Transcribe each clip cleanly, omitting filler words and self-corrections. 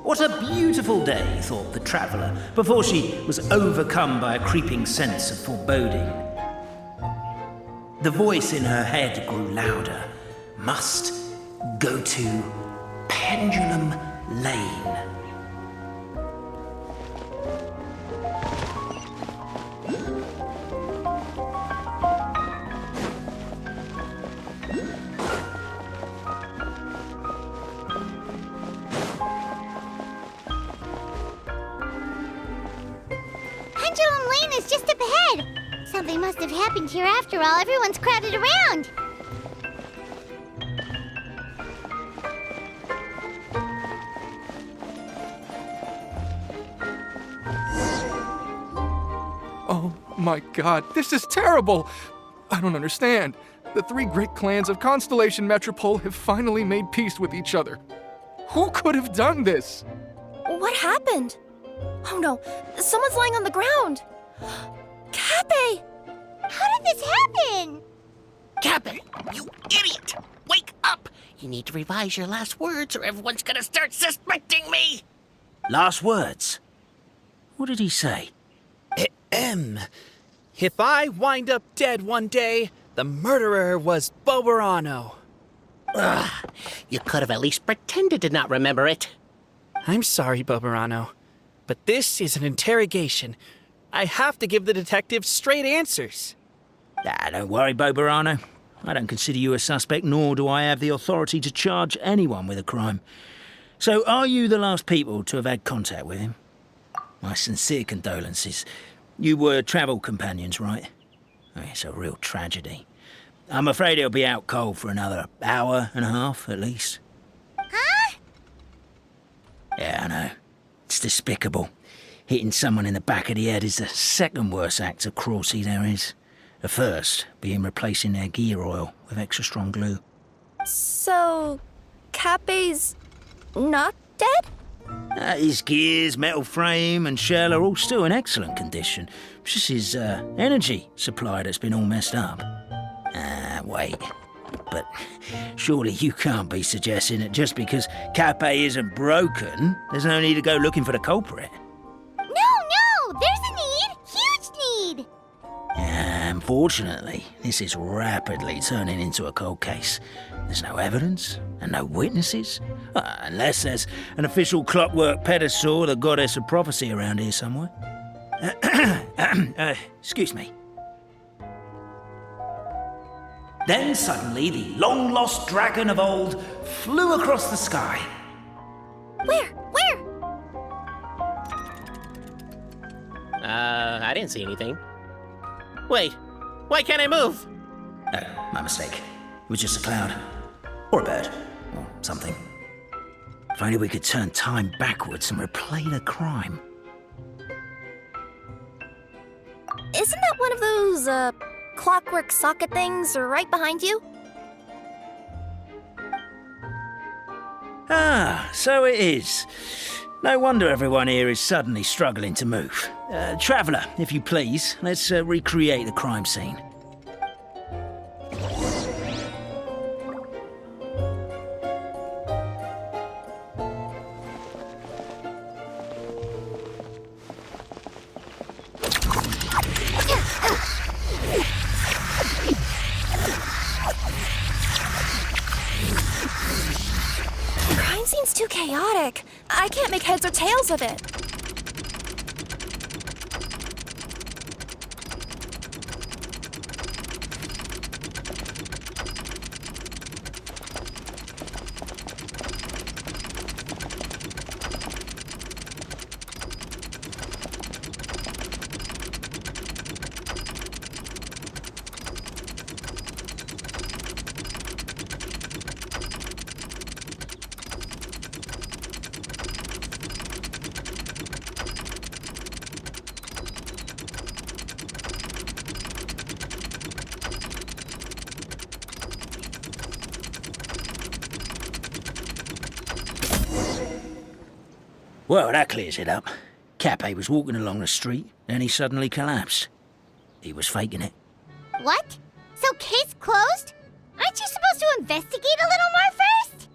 What a beautiful day, thought the traveller, before she was overcome by a creeping sense of foreboding. The voice in her head grew louder. Must go to Pendulum Lane. Pendulum Lane is just up ahead. Something must have happened here after all. Everyone's crowded around. Oh my god, this is terrible! I don't understand. The three great clans of Constellation Metropole have finally made peace with each other. Who could have done this? What happened? Oh no, someone's lying on the ground. Cappy! How did this happen? Cabin, you idiot! Wake up! You need to revise your last words or everyone's gonna start suspecting me! Last words? What did he say? If I wind up dead one day, the murderer was Boberano. Ugh, you could have at least pretended to not remember it. I'm sorry, Boberano, but this is an interrogation. I have to give the detective straight answers. Don't worry, Boberano. I don't consider you a suspect, nor do I have the authority to charge anyone with a crime. So, are you the last people to have had contact with him? My sincere condolences. You were travel companions, right? Oh, it's a real tragedy. I'm afraid he'll be out cold for another hour and a half, at least. Huh? Yeah, I know. It's despicable. Hitting someone in the back of the head is the second worst act of cruelty there is. The first being replacing their gear oil with extra strong glue. So, Cappy's not dead? His gears, metal frame and shell are all still in excellent condition. It's just his energy supply that's been all messed up. Wait. But surely you can't be suggesting that just because Cappy isn't broken, there's no need to go looking for the culprit. No! There's a need! Huge need! Unfortunately, this is rapidly turning into a cold case. There's no evidence and no witnesses. Unless there's an official clockwork pedestal or the goddess of prophecy around here somewhere. Excuse me. Then suddenly the long-lost dragon of old flew across the sky. Where? I didn't see anything. Wait, why can't I move? My mistake. It was just a cloud. Or a bird. Or something. If only we could turn time backwards and replay the crime. Isn't that one of those, clockwork socket things right behind you? So it is. No wonder everyone here is suddenly struggling to move. Traveller, if you please, let's recreate the crime scene. Crime scene's too chaotic. I can't make heads or tails of it. Well, that clears it up. Cappy was walking along the street, then he suddenly collapsed. He was faking it. What? So case closed? Aren't you supposed to investigate a little more first?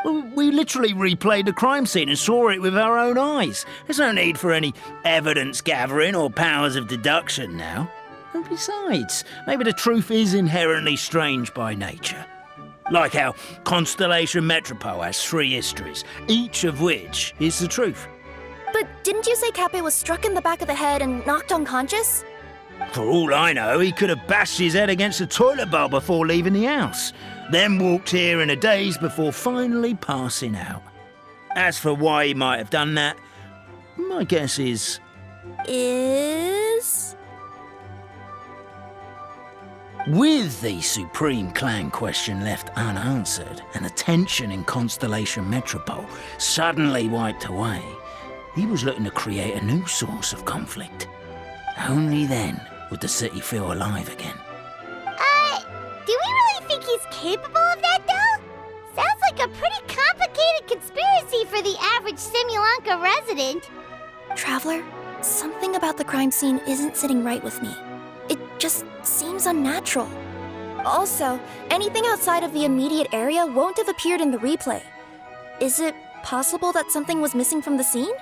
We literally replayed the crime scene and saw it with our own eyes. There's no need for any evidence gathering or powers of deduction now. And besides, maybe the truth is inherently strange by nature. Like how Constellation Metropole has 3 histories, each of which is the truth. But didn't you say Cappe was struck in the back of the head and knocked unconscious? For all I know, he could have bashed his head against a toilet bowl before leaving the house, then walked here in a daze before finally passing out. As for why he might have done that, my guess is... With the Supreme Clan question left unanswered and the tension in Constellation Metropole suddenly wiped away, he was looking to create a new source of conflict. Only then would the city feel alive again. Do we really think he's capable of that, though? Sounds like a pretty complicated conspiracy for the average Simulanka resident. Traveler, something about the crime scene isn't sitting right with me. It just seems unnatural. Also, anything outside of the immediate area won't have appeared in the replay. Is it possible that something was missing from the scene?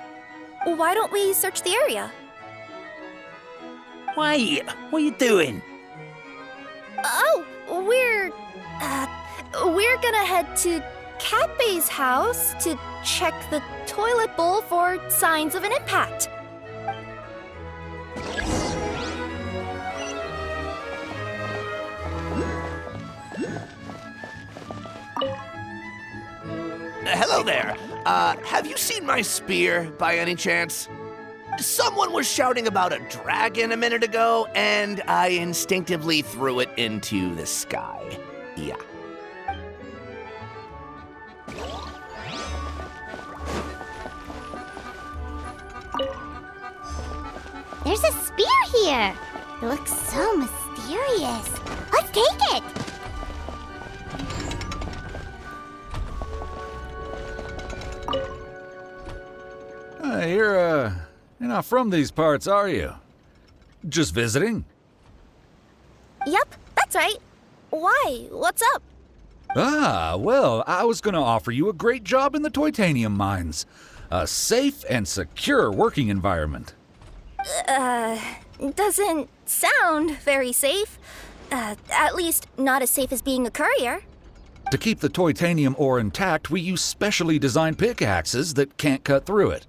Why don't we search the area? Wait, what are you doing? Oh, we're gonna head to Cappe's house to check the toilet bowl for signs of an impact. Hello there. Have you seen my spear by any chance? Someone was shouting about a dragon a minute ago, and I instinctively threw it into the sky. Yeah. There's a spear here. It looks so mysterious. Let's take it. You're not from these parts, are you? Just visiting? Yep, that's right. Why? What's up? Well, I was gonna offer you a great job in the Titanium mines. A safe and secure working environment. Doesn't sound very safe. At least not as safe as being a courier. To keep the titanium ore intact, we use specially designed pickaxes that can't cut through it.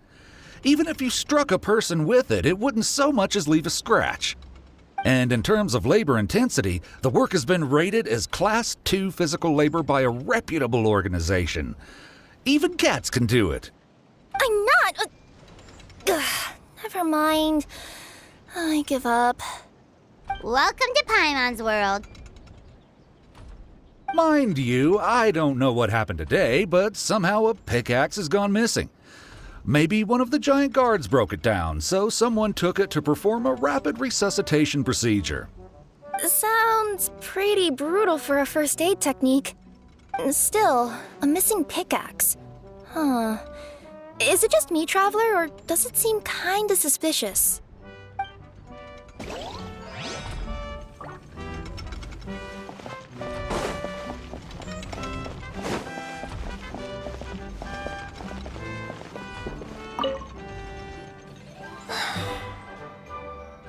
Even if you struck a person with it, it wouldn't so much as leave a scratch. And in terms of labor intensity, the work has been rated as Class 2 physical labor by a reputable organization. Even cats can do it. I'm not... never mind. I give up. Welcome to Paimon's world. Mind you, I don't know what happened today, but somehow a pickaxe has gone missing. Maybe one of the giant guards broke it down, so someone took it to perform a rapid resuscitation procedure. Sounds pretty brutal for a first aid technique. Still, a missing pickaxe. Huh. Is it just me, Traveler, or does it seem kinda suspicious?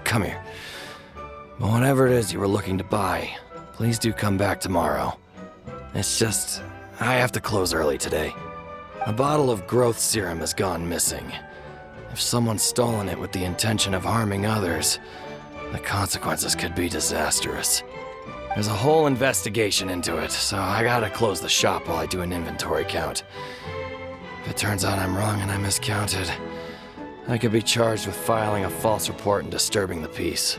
Come here. But whatever it is you were looking to buy, please do come back tomorrow. It's just, I have to close early today. A bottle of growth serum has gone missing. If someone's stolen it with the intention of harming others, the consequences could be disastrous. There's a whole investigation into it, so I gotta close the shop while I do an inventory count. If it turns out I'm wrong and I miscounted, I could be charged with filing a false report and disturbing the peace.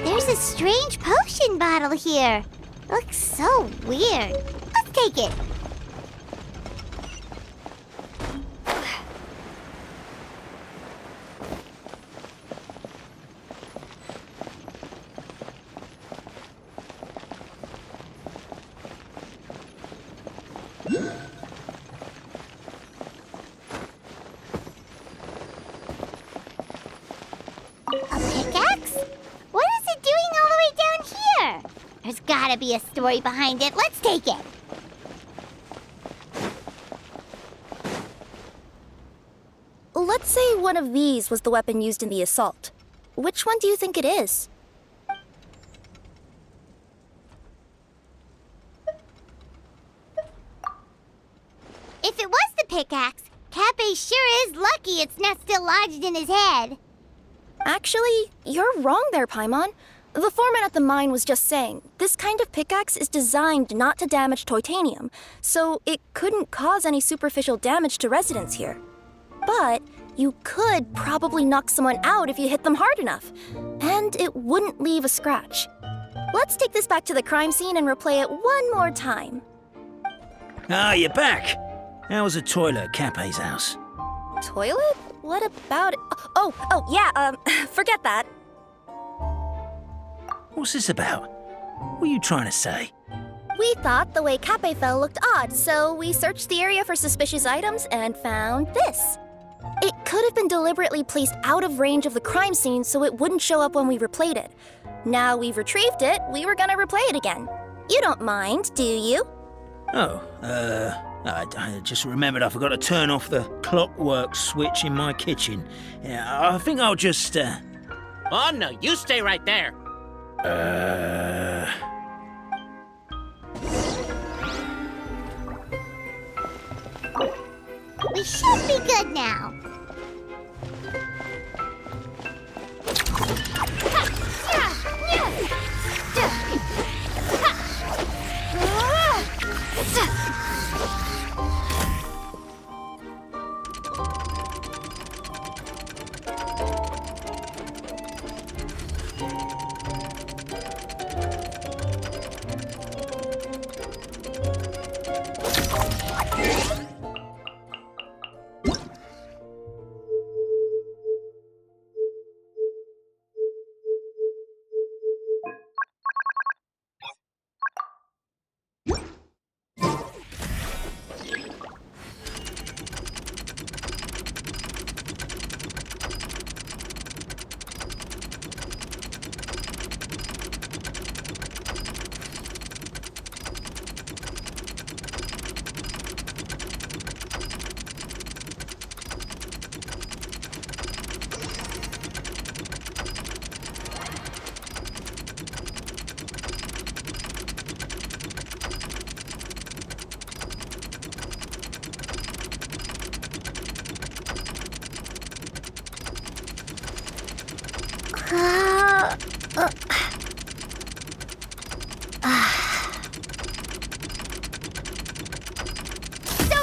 There's a strange potion bottle here. Looks so weird. Let's take it. gotta be a story behind it. Let's take it. Let's say one of these was the weapon used in the assault. Which one do you think it is? If it was the pickaxe, Cappe sure is lucky it's not still lodged in his head. Actually, you're wrong there, Paimon. The foreman at the mine was just saying, this kind of pickaxe is designed not to damage titanium, so it couldn't cause any superficial damage to residents here. But you could probably knock someone out if you hit them hard enough, and it wouldn't leave a scratch. Let's take this back to the crime scene and replay it one more time. Ah, you're back. How was the toilet at Cappe's house? Toilet? What about it? Yeah, forget that. What's this about? What are you trying to say? We thought the way Cappe fell looked odd, so we searched the area for suspicious items and found this. It could have been deliberately placed out of range of the crime scene so it wouldn't show up when we replayed it. Now we've retrieved it, we were gonna replay it again. You don't mind, do you? Oh, I just remembered I forgot to turn off the clockwork switch in my kitchen. Yeah, I think I'll just, Oh, no, you stay right there. We should be good now. So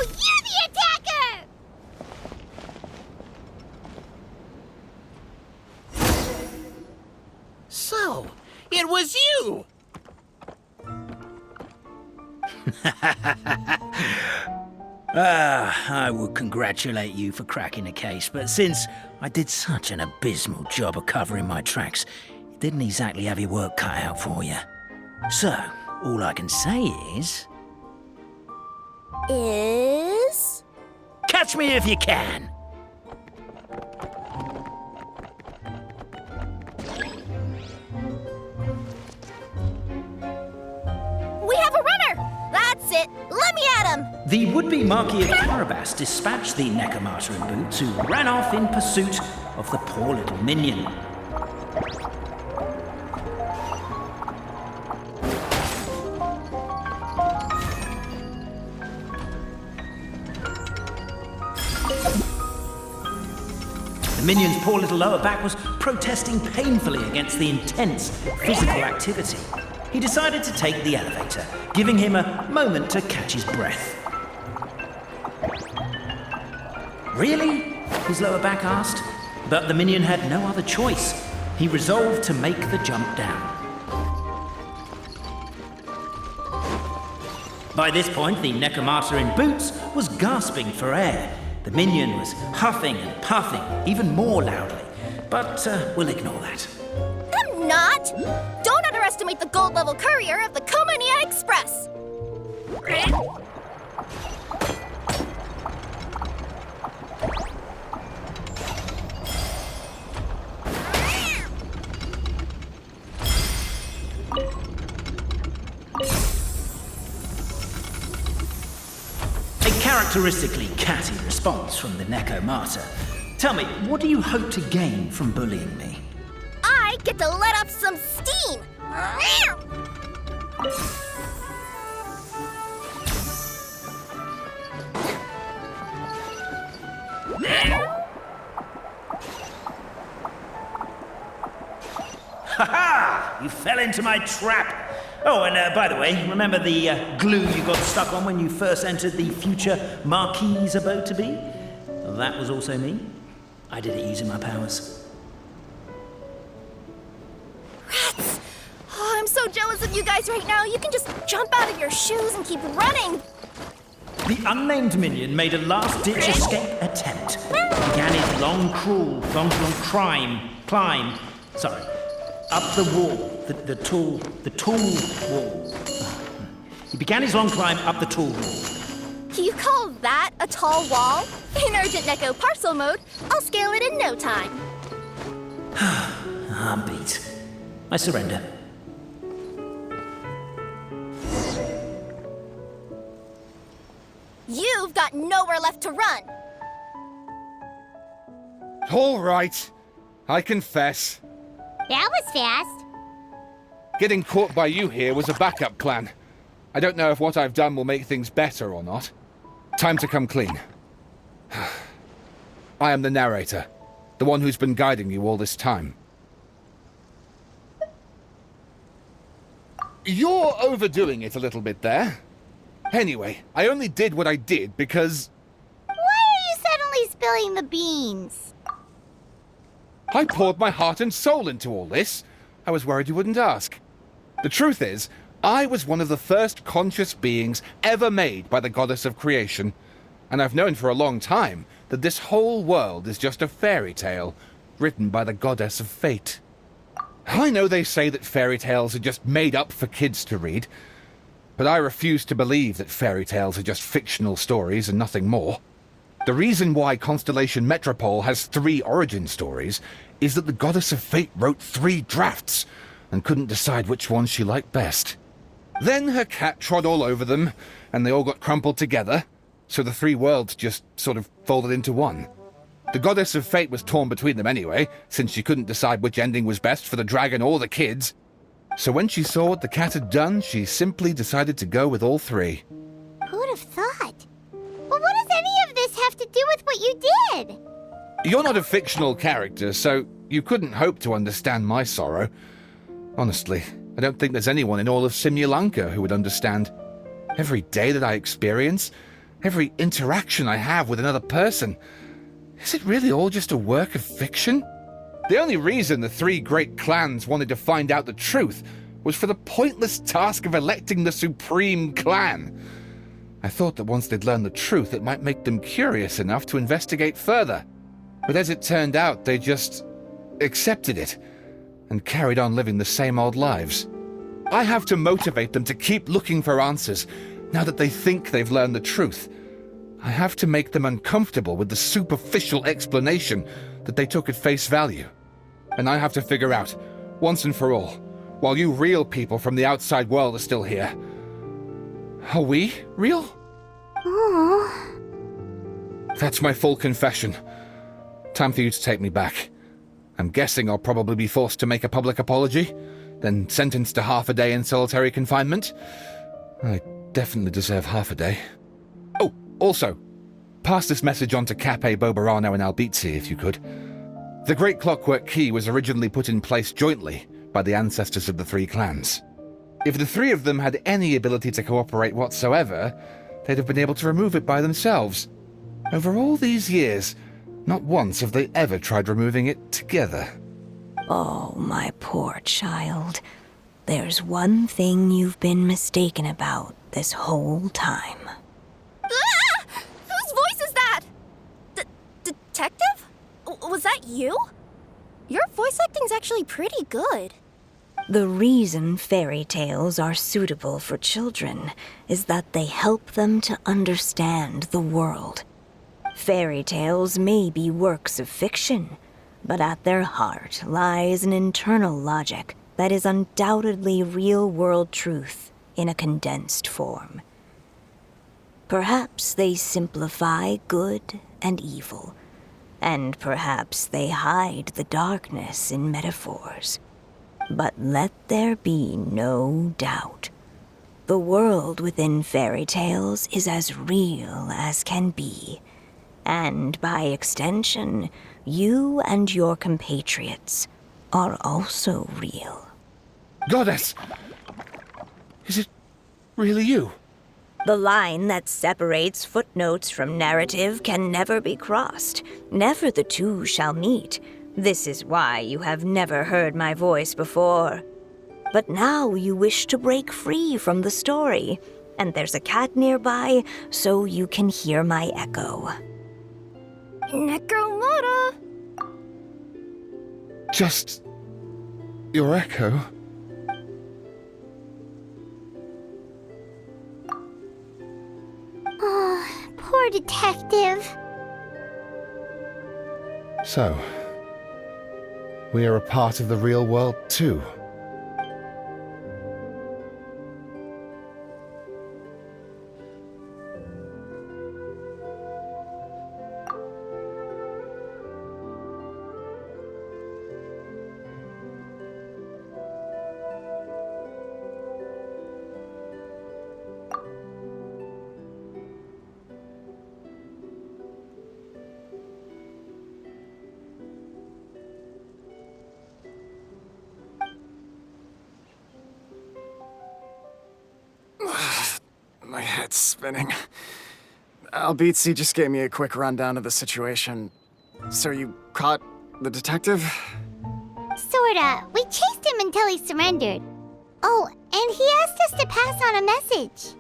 you're the attacker! So, it was you! I would congratulate you for cracking the case, but since I did such an abysmal job of covering my tracks, it didn't exactly have your work cut out for you. So, all I can say is... Is... catch me if you can! We have a runner! That's it! Let me at him! The would-be Marquis of Carabas dispatched the Necromata in boots, who ran off in pursuit of the poor little minion. The minion's poor little lower back was protesting painfully against the intense physical activity. He decided to take the elevator, giving him a moment to catch his breath. Really? His lower back asked. But the minion had no other choice. He resolved to make the jump down. By this point, the Necromata in boots was gasping for air. The minion was huffing and puffing, even more loudly. But we'll ignore that. I'm not! Don't underestimate the gold-level courier of the Komania Express! uncharacteristically catty response from the Neko Martyr. Tell me, what do you hope to gain from bullying me? I get to let off some steam! Ha-ha! You fell into my trap! Oh, and by the way, remember the glue you got stuck on when you first entered the future Marquis's abode to be? Well, that was also me. I did it using my powers. Rats! Oh, I'm so jealous of you guys right now. You can just jump out of your shoes and keep running. The unnamed minion made a last-ditch escape attempt. Began his long climb, up the wall, the tall wall. He began his long climb up the tall wall. You call that a tall wall? In urgent Neko parcel mode, I'll scale it in no time. I'm beat. I surrender. You've got nowhere left to run. All right. I confess. That was fast. Getting caught by you here was a backup plan. I don't know if what I've done will make things better or not. Time to come clean. I am the narrator, the one who's been guiding you all this time. You're overdoing it a little bit there. Anyway, I only did what I did because... Why are you suddenly spilling the beans? I poured my heart and soul into all this. I was worried you wouldn't ask. The truth is, I was one of the first conscious beings ever made by the goddess of creation. And I've known for a long time that this whole world is just a fairy tale written by the goddess of fate. I know they say that fairy tales are just made up for kids to read, but I refuse to believe that fairy tales are just fictional stories and nothing more. The reason why Constellation Metropole has 3 origin stories is that the goddess of fate wrote 3 drafts and couldn't decide which one she liked best. Then her cat trod all over them, and they all got crumpled together, so the 3 worlds just sort of folded into one. The goddess of fate was torn between them anyway, since she couldn't decide which ending was best for the dragon or the kids. So when she saw what the cat had done, she simply decided to go with all 3. Who'd have thought? But what does any of this have to do with what you did? You're not a fictional character, so you couldn't hope to understand my sorrow. Honestly, I don't think there's anyone in all of Simulanka who would understand. Every day that I experience, every interaction I have with another person, is it really all just a work of fiction? The only reason the 3 great clans wanted to find out the truth was for the pointless task of electing the supreme clan. I thought that once they'd learned the truth, it might make them curious enough to investigate further. But as it turned out, they just accepted it and carried on living the same old lives. I have to motivate them to keep looking for answers now that they think they've learned the truth. I have to make them uncomfortable with the superficial explanation that they took at face value. And I have to figure out, once and for all, while you real people from the outside world are still here, are we real? Aww. That's my full confession. Time for you to take me back. I'm guessing I'll probably be forced to make a public apology, then sentenced to half a day in solitary confinement. I definitely deserve half a day. Oh, also, pass this message on to Cape, Bobarano, and Albizzi, if you could. The Great Clockwork Key was originally put in place jointly by the ancestors of the 3 clans. If the 3 of them had any ability to cooperate whatsoever, they'd have been able to remove it by themselves. Over all these years, not once have they ever tried removing it together. Oh, my poor child. There's one thing you've been mistaken about this whole time. Ah! Whose voice is that? Detective? Was that you? Your voice acting's actually pretty good. The reason fairy tales are suitable for children is that they help them to understand the world. Fairy tales may be works of fiction, but at their heart lies an internal logic that is undoubtedly real-world truth in a condensed form. Perhaps they simplify good and evil, and perhaps they hide the darkness in metaphors. But let there be no doubt. The world within fairy tales is as real as can be, and by extension, you and your compatriots are also real. Goddess! Is it really you? The line that separates footnotes from narrative can never be crossed. Never the two shall meet. This is why you have never heard my voice before. But now you wish to break free from the story, and there's a cat nearby, so you can hear my echo. Necromora! Just your echo? Oh, poor detective. So, we are a part of the real world too. My head's spinning. Albizzi just gave me a quick rundown of the situation. So you caught the detective? Sorta. We chased him until he surrendered. Oh, and he asked us to pass on a message.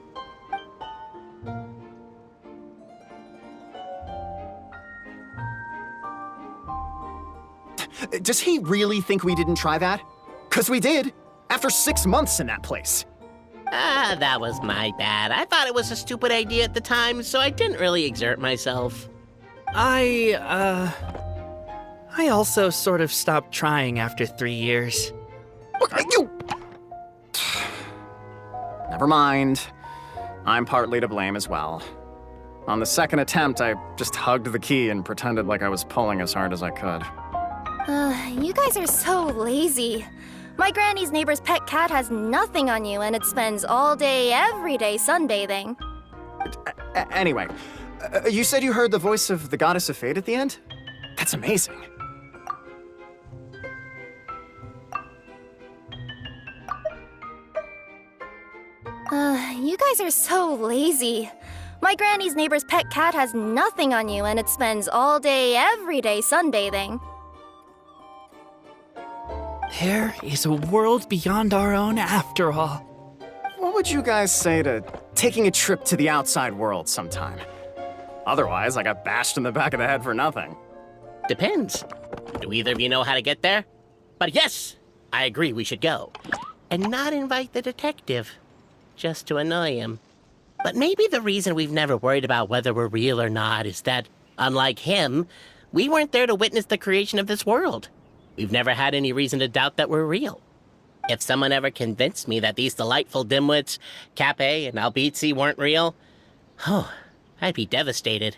Does he really think we didn't try that? 'Cause we did, after 6 months in that place. That was my bad. I thought it was a stupid idea at the time, so I didn't really exert myself. I also sort of stopped trying after 3 years. You! Never mind. I'm partly to blame as well. On the second attempt, I just hugged the key and pretended like I was pulling as hard as I could. You guys are so lazy. My granny's neighbor's pet cat has nothing on you, and it spends all day, every day sunbathing. Anyway, you said you heard the voice of the Goddess of Fate at the end? That's amazing. You guys are so lazy. My granny's neighbor's pet cat has nothing on you, and it spends all day, every day sunbathing. There is a world beyond our own after all. What would you guys say to taking a trip to the outside world sometime? Otherwise, I got bashed in the back of the head for nothing. Depends. Do either of you know how to get there? But yes, I agree we should go. And not invite the detective, just to annoy him. But maybe the reason we've never worried about whether we're real or not is that, unlike him, we weren't there to witness the creation of this world. We've never had any reason to doubt that we're real. If someone ever convinced me that these delightful dimwits, Cape and Albizzi, weren't real, I'd be devastated.